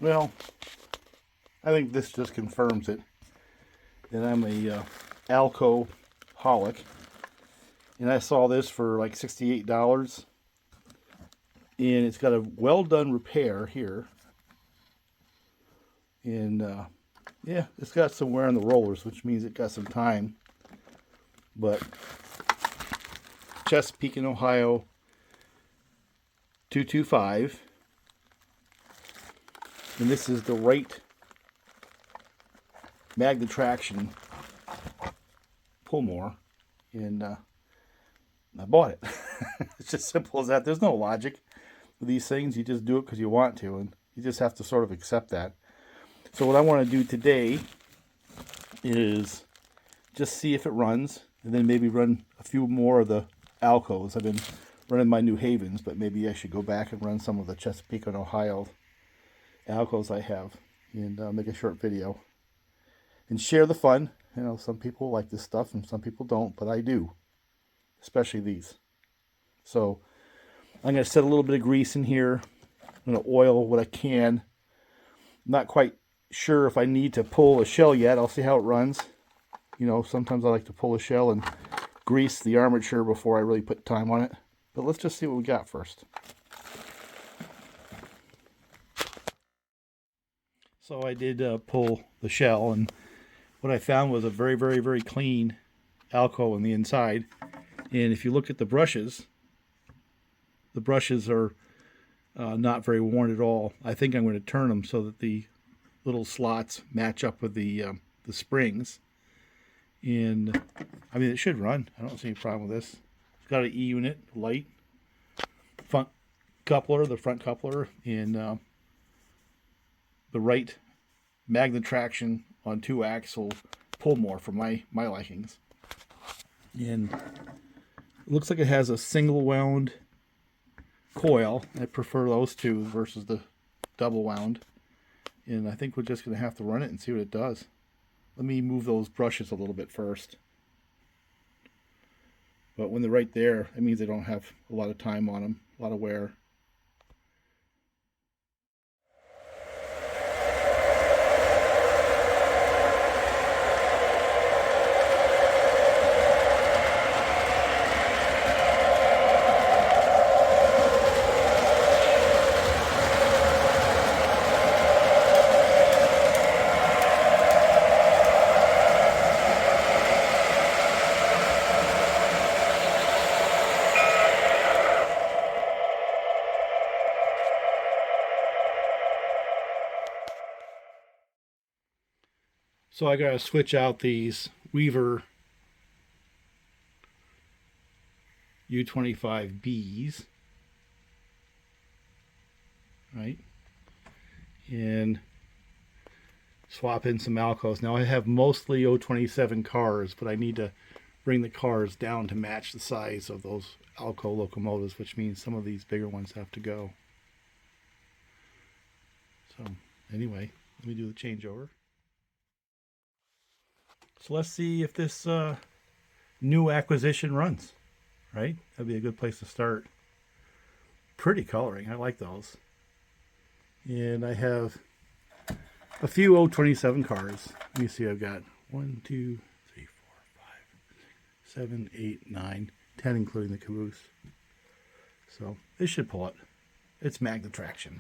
Well, I think this just confirms it that I'm a Alco holic. And I saw this for like $68. And it's got a well done repair here. And yeah, it's got some wear on the rollers, which means it got some time. But Chesapeake Ohio 225. And this is the right magnet traction pull more. And I bought it. It's just simple as that. There's no logic with these things. You just do it because you want to, and you just have to sort of accept that. So what I want to do today is just see if it runs, and then maybe run a few more of the Alcos. I've been running my New Havens, but maybe I should go back and run some of the Chesapeake and Ohio Alcos I have, and make a short video and share the fun. You know, some people like this stuff and some people don't, but I do, especially these. So I'm going to set a little bit of grease in here. I'm going to oil what I can. I'm not quite sure if I need to pull a shell yet. I'll see how it runs. You know, sometimes I like to pull a shell and grease the armature before I really put time on it. But let's just see what we got first. So I did pull the shell, and what I found was a very, very, very clean Alco on the inside. And if you look at the brushes are not very worn at all. I think I'm going to turn them so that the little slots match up with the springs. And I mean, it should run. I don't see any problem with this. It's got an E unit, light, front coupler, the front coupler, and the right magnet traction on 2-axle pull more for my likings. And it looks like it has a single wound coil. I prefer those two versus the double wound. And I think we're just going to have to run it and see what it does. Let me move those brushes a little bit first. But when they're right there, it means they don't have a lot of time on them, a lot of wear. So I gotta switch out these Weaver u25b's, right? And swap in some Alcos. Now I have mostly 027 cars, but I need to bring the cars down to match the size of those Alco locomotives, which means some of these bigger ones have to go. So anyway, let me do the changeover. So let's see if this new acquisition runs, right? That'd be a good place to start. Pretty coloring, I like those. And I have a few 027 cars. Let me see, I've got 1, 2, 3, 4, 5, 6, 7, 8, 9, 10 including the caboose. So this should pull it. It's magnet traction.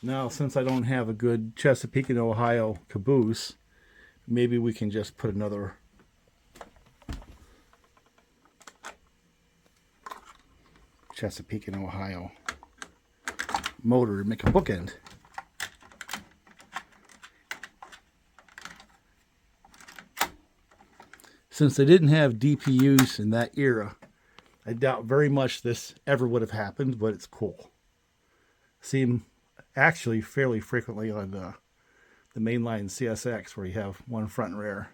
Now, since I don't have a good Chesapeake, Ohio caboose, maybe we can just put another Chesapeake, Ohio motor to make a bookend. Since they didn't have DPUs in that era, I doubt very much this ever would have happened, but it's cool. See them actually fairly frequently on the mainline CSX, where you have one front and rear.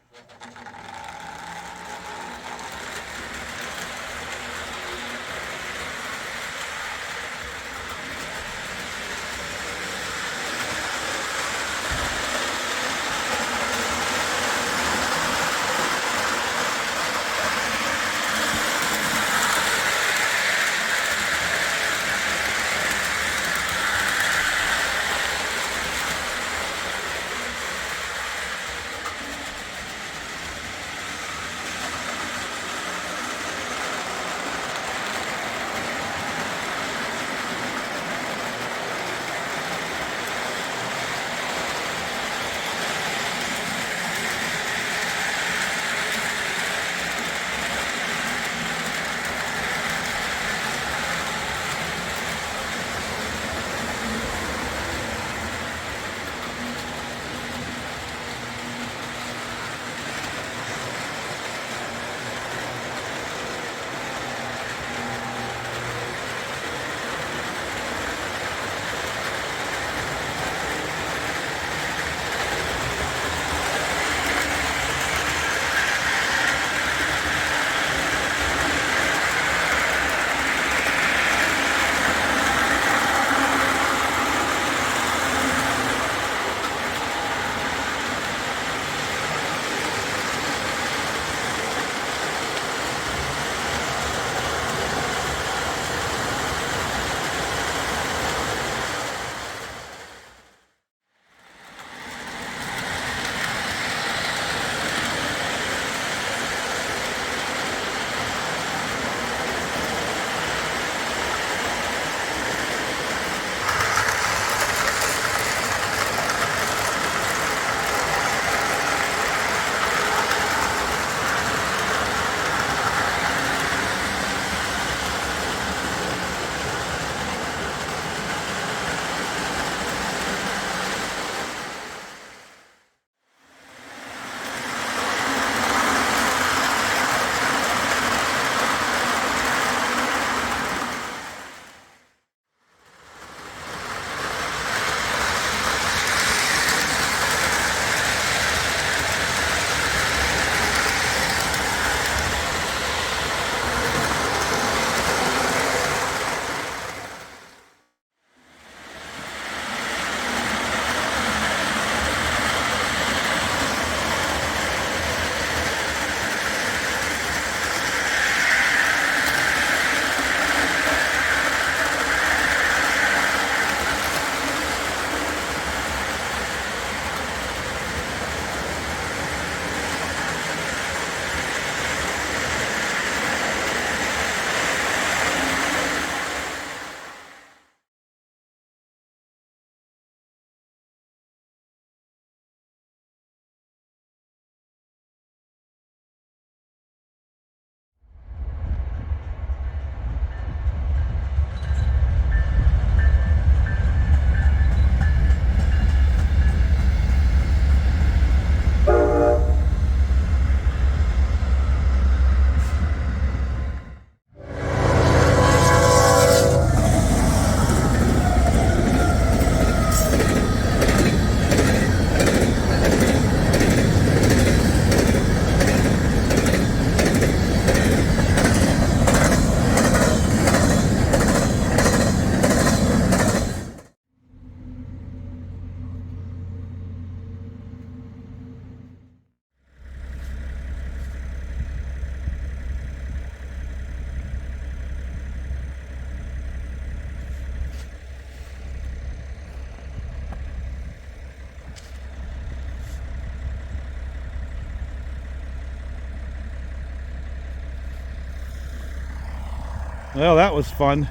Well, that was fun.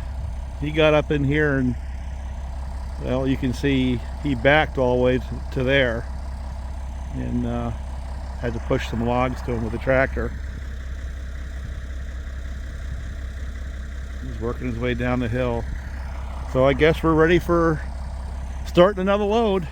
He got up in here and Well, you can see he backed all the way to there, and had to push some logs to him with the tractor. He's working his way down the hill. So I guess we're ready for starting another load.